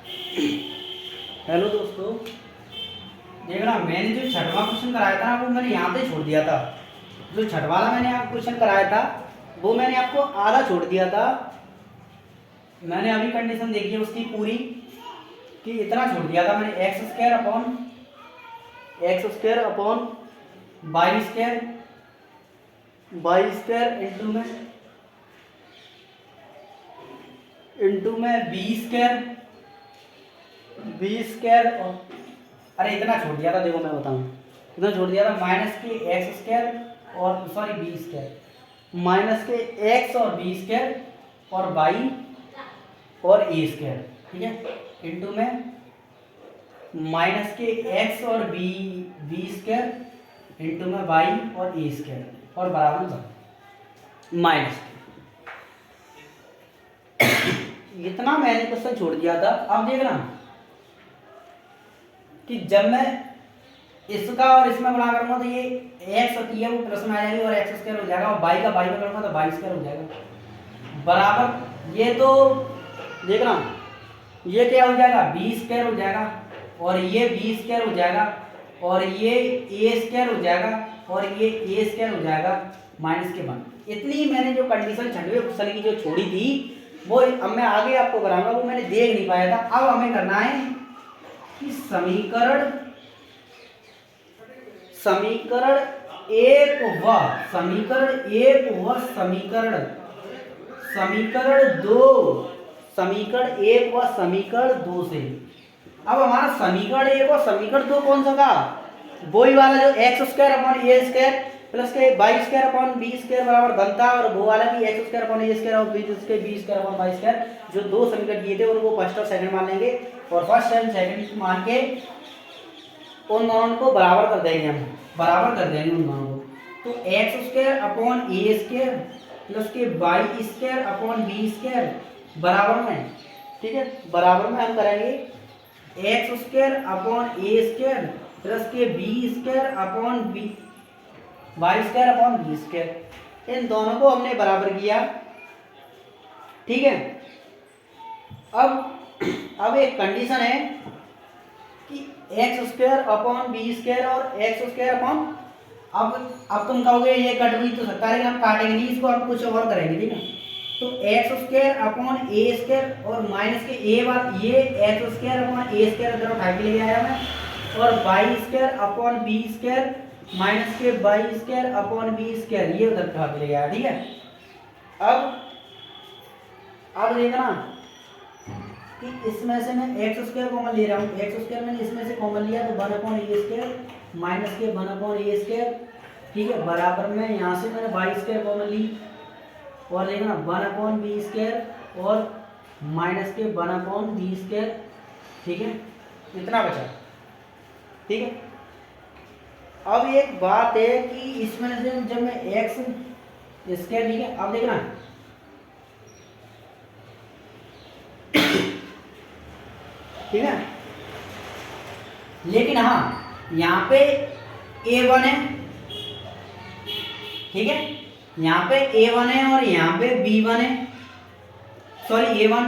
Hello दोस्तों, देखना मैंने जो छठवां क्वेश्चन कराया था ना वो मैंने यहाँ पे छोड़ दिया था। जो छठवां मैंने आपको क्वेश्चन कराया था वो मैंने आपको आधा छोड़ दिया था। मैंने अभी कंडीशन देखी है उसकी पूरी कि इतना छोड़ दिया था मैंने x square upon y square into में बी स्क्वायर और अरे इतना छोड़ दिया था। देखो मैं बताऊं, इतना छोड़ दिया था माइनस के एक्स स्क्वायर और सॉरी बी स्क्वायर, माइनस के एक्स और बी स्क्वायर और वाई और ए स्क्वायर, ठीक है, इंटू में माइनस के एक्स और बी स्क्वायर इंटू में वाई और ए स्क्वायर और बराबर माइनस इतना मैंने क्वेश्चन छोड़ दिया था। अब देखना कि जब मैं इसका और इसमें बना करूंगा तो ये एक्स होती है वो प्लस में आ जाएगी और एक्स स्क्वायर हो जाएगा और बाई का बाई में करूंगा तो बाई स्क्वायर हो जाएगा बराबर। ये तो देखना ये क्या हो जाएगा बी स्क्वायर हो जाएगा और ये बी स्क्वायर हो जाएगा और ये ए स्क्वायर हो जाएगा और ये ए स्क्वायर हो जाएगा माइनस के 1। इतनी मैंने जो कंडीशन छठवें क्वेश्चन की जो छोड़ी थी वो अब मैं आगे आपको कराऊंगा, वो मैंने देख नहीं पाया था। अब हमें करना है कि समीकरण एक व समीकरण एक व समीकरण दो से। अब हमारा समीकरण एक और समीकरण दो कौन सा था? वही वाला जो x square upon a square plus के y square upon b square बराबर बनता, और वो वाला भी x square upon a square और b square upon y square. जो दो समीकरण दिए थे उनको फर्स्ट और सेकंड मान लेंगे और फर्स्ट एंड सेकंड मान के उन दोनों को बराबर कर देंगे, हम बराबर कर देंगे उन दोनों को। तो x square upon a square plus के y square upon b square बराबर में, ठीक है, बराबर में हम करेंगे x square upon a square plus के b square upon b y square upon b square. इन दोनों को हमने बराबर किया, ठीक है। अब एक कंडीशन है कि x square upon b square और एक्स स्क्वायर अपॉन, अब तुम कहोगे ये कट भी तो सकता है, लेकिन हम काटेंगे नहीं इसको, हम कुछ और करेंगे, ठीक है। तो x square upon a square और माइनस के ए बार ये x square upon a square इधर उठा के लेके आया मैं, और y square upon b square minus के y square upon b square ये उधर उठा के लेके आया, ठीक है। अब देखना कि इसमें से मैं एक्स स्क्वायर कॉमन ले रहा हूँ, एक्स स्क्वायर मैंने इसमें से कॉमन लिया तो 1 अपॉन ए स्क्वायर माइनस के 1 अपॉन ए स्क्वायर, ठीक है, बराबर में यहाँ से मैंने वाई स्क्वायर कॉमन ली और देखना 1 अपॉन बी स्क्वायर और माइनस के 1 अपॉन बी स्क्वायर, ठीक है, इतना बचा, ठीक है। अब एक बात है कि इसमें से जब मैं एक्स स्क्वायर, ठीक है, अब देखना ठीक है, लेकिन हाँ यहाँ पे a1 है, ठीक है, यहाँ पे a1 है और यहाँ पे b1 है, सॉरी a1,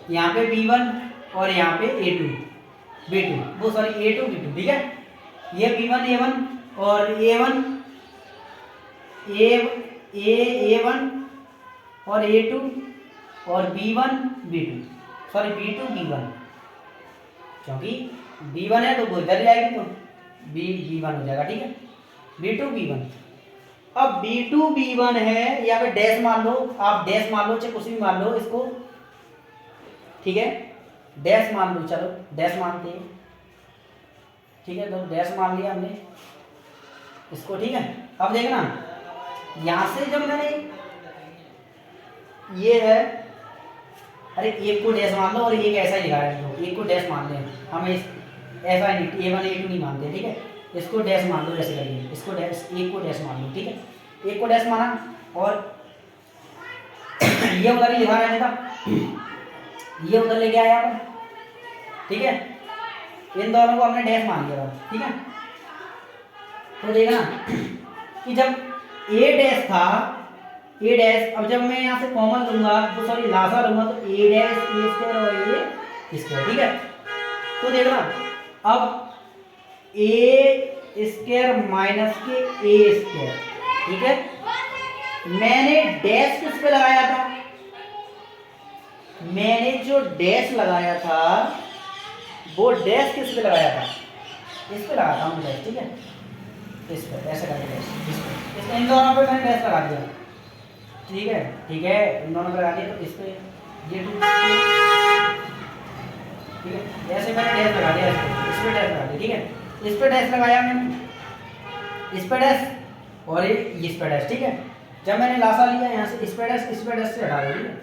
यहाँ पे b1 और यहाँ पे a2 b2, वो सॉरी a2 b2, ठीक है। ये b1 a1 और a1 a1 और a2 और b1 b2, sorry b2 b1, क्योंकि b1 है तो वो इधर जाएगी तो b1 हो जाएगा, ठीक है, b2 b1। अब b2 b1 है, यहाँ पे डैश मान लो, आप डैश मान लो चाहे कुछ भी मान लो इसको, ठीक है, डैश मान लो, चलो डैश मानते हैं, ठीक है, तो डैश मान लिया हमने इसको, ठीक है। अब देखना यहाँ से जब मैंने ये है, अरे एक को डैश मान लो और एक ऐसा ही लिखा है, एक को डैश मान लें, हम ऐसा नहीं a1 a2 नहीं मानते, ठीक है, इसको डैश मान लो, ऐसे करिए, इसको डैश, एक को डैश मान लो, ठीक है, एक को डैश माना और ये उधर ही लिखा रहने का, ये उधर लेके आया आप, ठीक है, इन दोनों को हमने डैश मान लिया, ठीक है। तो देखना कि जब ए डैश था, अब जब मैं यहाँ से कॉमन लूंगा तो सॉरी लासा लूंगा तो a डैश a स्क्वायर और ये स्क्वायर, ठीक है। तो देखना अब ए स्क्वायर माइनस के ए स्क्वायर, ठीक है। मैंने डैश किस पे लगाया था, मैंने जो डैश लगाया था वो डैश किस पे लगाया था, इस पे लगाता हूँ डैश, ठीक है। इस पे ऐसे करके डैश, इस पे इन दोनों पे मैंने डैश लगा दिया, ठीक है, ठीक है, इन दोनों पे लगा दिया। तो इस पे ये टू, ठीक है, ऐसे मैंने डैश लगा दिया, इस पे डैश लगा दिया, ठीक है। इस पे डैश लगाया मैंने, इस पे डैश और इस पे डैश, ठीक है। जब मैंने लासा लिया यहाँ से, इस पे डैश से हटा दिया, ठीक है।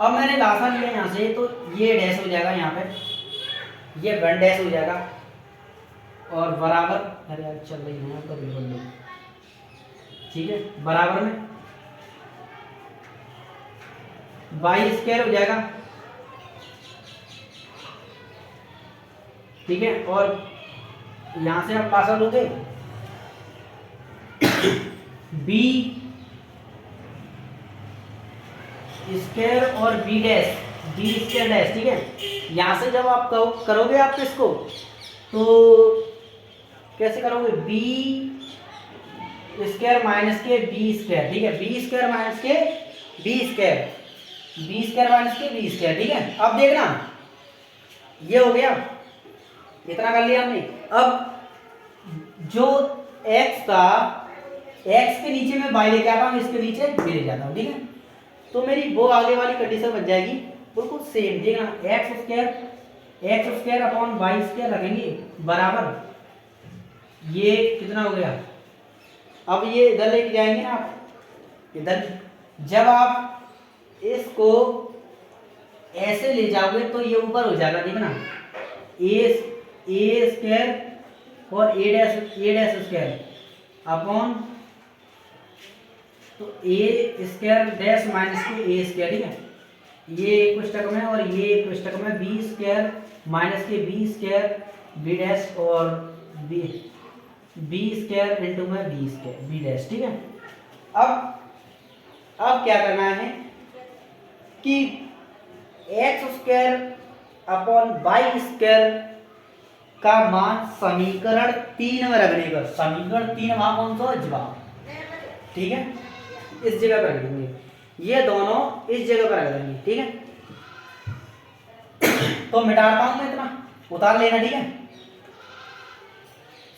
अब मैंने लासा लिया यहाँ से, तो ये डैश हो जाएगा यहाँ पे, ये वन डैश हो जाएगा और बराबर, अरे यार चल रही है तो बिल्कुल नहीं, ठीक है, बराबर में वाई स्क्वायर हो जाएगा, ठीक है। और यहां से आप लासा लोगे बी स्क्वायर और b dash, b square dash, ठीक है। यहां से जब आप करोगे आप इसको, तो कैसे करोगे, बी स्क्वायर माइनस के बी स्क्वायर, ठीक है, बी स्क्वायर माइनस के b square, b square minus के बी स्क्वायर, ठीक है। अब देखना ये हो गया, इतना कर लिया हमने। अब जो x था, x के नीचे मैं y लेके आता हूँ, इसके नीचे b ले जाता हूँ, ठीक है। तो मेरी वो आगे वाली कंडीशन बन जाएगी बिल्कुल सेम, देखना x square upon y square रखेंगे बराबर, ये कितना हो गया। अब ये इधर लेके जाएंगे ना आप, इधर जब आप इसको ऐसे ले जाओगे तो ये ऊपर हो जाएगा, देखना ए स्क्वायर और ए डैश स्क्वायर अपॉन, तो ए स्क्वायर डैश माइनस के ए स्क्वायर, ठीक है, ये एक पुस्तक में और ये एक पुस्तक में, बी स्क्वायर माइनस के बी स्क्वायर बी डैश और बी स्क्वायर इंटू में बी स्क्वायर बी डैश, ठीक है। अब क्या करना है कि x square upon y square का मान समीकरण 3 में रखने पर, समीकरण 3 वहां कौन सा जवाब, ठीक है, इस जगह पर रख देंगे, ये दोनों इस जगह पर रख देंगे, ठीक है। तो मिटाता हूं मैं, इतना उतार लेना, ठीक है,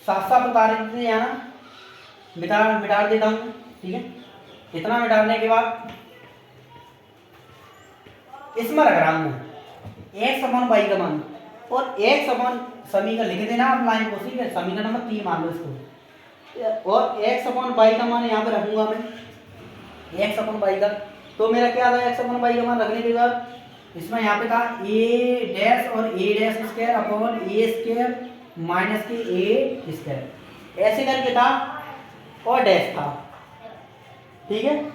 साथ साथ उतार देते जाना, मिटा देता हूं, ठीक है। इतना मिटाने के बाद इसमें रख रहा हूं मैं एक्स अपॉन वाई का मान, और एक्स अपॉन समीकरण लिख देना आप लाइन को, ठीक है, समीकरण नंबर 3 मान लो इसको, और एक्स अपॉन वाई का मान यहाँ पे रखूंगा मैं, एक्स अपॉन वाई का। तो मेरा क्या था, एक्स अपॉन वाई का मान रखने के बाद इसमें यहाँ पे था ए डैश और ए dash square upon a square minus के ए स्क्वायर, ऐसे करके था और डैश था, ठीक है,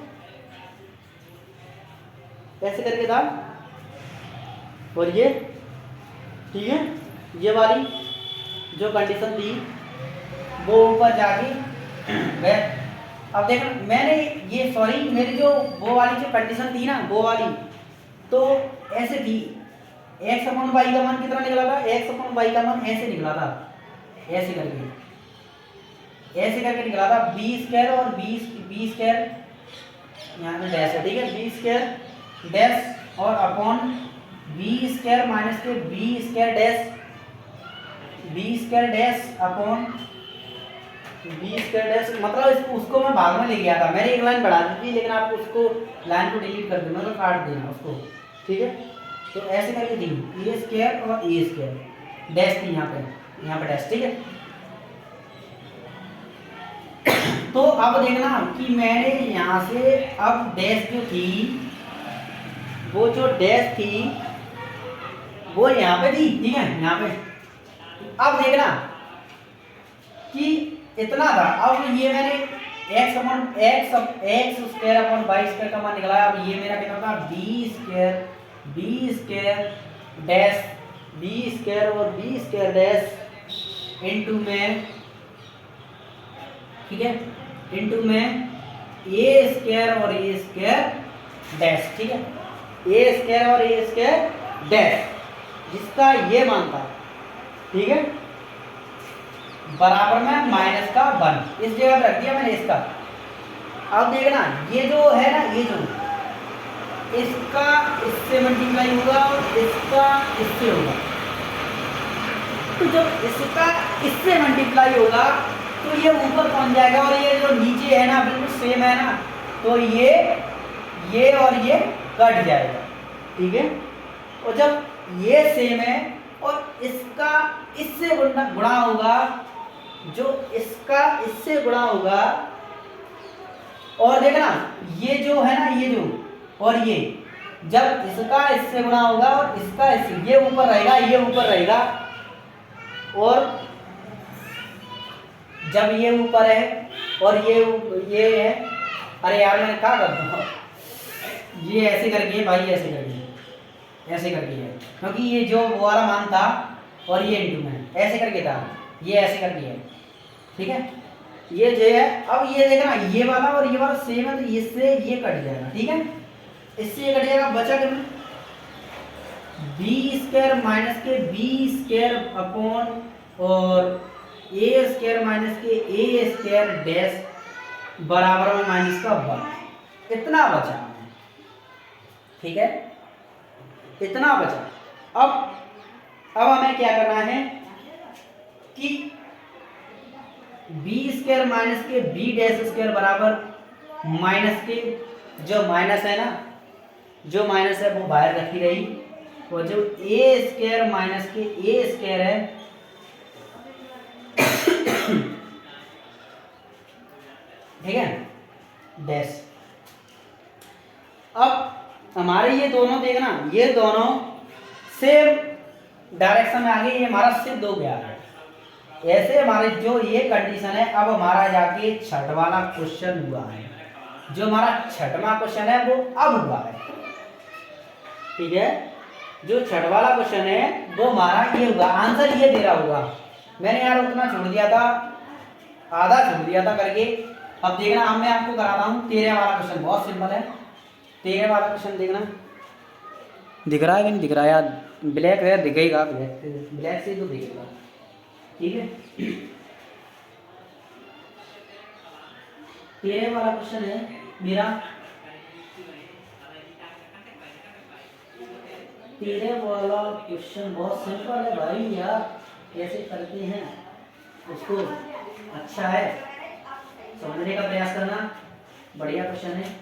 ऐसे करके था और ये, ठीक है, ये वाली जो कंडीशन थी वो ऊपर जाके गए। अब देख मैंने ये, सॉरी, मेरी जो वो वाली जो कंडीशन थी ना, वो वाली तो ऐसे थी, एक्स अपॉन वाई का मान कितना निकला था, एक्स अपॉन वाई का मान ऐसे निकला था, ऐसे करके निकला था, बी स्क्वायर और बी स्क्वायर यहाँ पे डैश है, ठीक है, बी स्क्वायर डैश और अपॉन बी स्क्वायर माइनस के b square dash upon b square dash, मतलब उसको मैं भाग में ले गया था, मैंने एक लाइन बढ़ा दी थी, लेकिन आप उसको लाइन को डिलीट कर देना, मतलब काट देना उसको, ठीक है। तो ऐसे करके दी ए स्क्वायर और ए स्क्वायर डैश थी यहाँ पे डैश, ठीक है। तो अब देखना कि मैंने यहाँ से अब डैश जो थी, वो जो डैश थी वो यहाँ पे थी, ठीक है, यहाँ पे। अब देखना कि इतना था, अब ये मैंने x square upon y square का मान निकला। अब ये मेरा कितना था, b square dash b square और बी स्क्वायर डैश इनटू में, ठीक है, इनटू में ए स्क्वायर और ए स्क्वायर डैश, ठीक है, ए स्क्वायर और ए स्क्वायर डैश। जिसका ये मान था, ठीक है, बराबर में माइनस का 1 इस जगह पे रख दिया मैंने इसका। अब देखना ये जो है ना, ये जो इसका इससे मल्टीप्लाई होगा और इसका इससे होगा, तो जब इसका इससे मल्टीप्लाई होगा तो ये ऊपर पहुंच जाएगा और ये जो नीचे है ना बिल्कुल सेम है ना, तो ये और ये कट जाएगा, ठीक है। और जब ये सेम है और इसका इससे गुणा होगा, जो इसका इससे गुणा होगा, और देखना ये जो है ना, ये जो और ये जब इसका इससे गुणा होगा और इसका इससे, ये ऊपर रहेगा, ये ऊपर रहेगा, और जब ये ऊपर है और ये है, अरे यार मैंने क्या कर दूँ, ये ऐसे करके भाई, ऐसे करके है, क्योंकि ये जो वो वाला मान था और ये इंटू में ऐसे करके था, ये ऐसे करके है, ठीक है। ये जो है, अब ये देखना ये वाला और ये वाला सेम है, तो इससे ये कट जाएगा, ठीक है, इससे ये कट जाएगा, बचा कितना, बी स्क्वायर माइनस के बी स्क्वायर अपॉन और ए स्क्वायर माइनस के ए स्क्वायर डैश बराबर में माइनस का 1, इतना बचा हमें, ठीक है, इतना बचा। अब हमें क्या करना है कि बी स्क्वायर माइनस के बी डैश स्क्वायर बराबर माइनस के, जो माइनस है ना, जो माइनस है वो बाहर रखी रही, और जो ए स्क्वायर माइनस के ए स्क्वायर है, ठीक है, डैश। अब हमारे ये दोनों देखना, ये दोनों सेम डायरेक्शन में आगे, ये हमारा सिद्ध हो गया है। ऐसे हमारे जो ये कंडीशन है, अब हमारा जाके छठ वाला क्वेश्चन हुआ है, जो हमारा छठवां क्वेश्चन है वो अब हुआ है, ठीक है। जो छठ वाला क्वेश्चन है वो हमारा ये हुआ, आंसर ये दे रहा होगा। मैंने यार उतना छोड़ दिया था, आधा छोड़ दिया था करके। अब देखना, अब मैं आपको कराता हूँ 13 वाला क्वेश्चन, बहुत सिंपल है। 13 वाला क्वेश्चन देखना, दिख रहा है कि नहीं दिख रहा है यार, ब्लैक है, दिखेगा, ब्लैक से तो दिखेगा, ठीक है। 13 वाला क्वेश्चन है मेरा, 13 वाला क्वेश्चन बहुत सिंपल है भाई यार, कैसे करते हैं उसको, अच्छा है, समझने का प्रयास करना, बढ़िया क्वेश्चन है।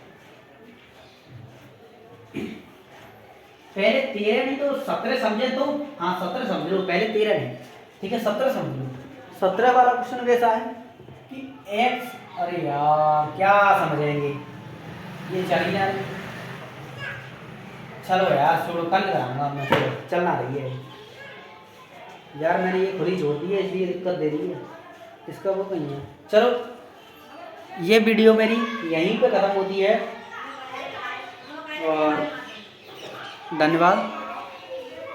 पहले 13 नहीं तो 17 समझे तो, हाँ 17 समझ लो, पहले 13 नहीं, ठीक है, 17 समझ लो। 17 वाला क्वेश्चन कैसा है कि x, अरे यार क्या समझेंगे, ये चल ही नहीं, चलो यार छोड़ो, कल कराऊंगा मैं, चलना रही है यार, मैंने ये खुद ही छोड़ दी है, इसलिए दिक्कत दे रही है, इसका वो कहीं है। चलो ये वीडियो मेरी यहीं पे ख़त्म होती है, और धन्यवाद।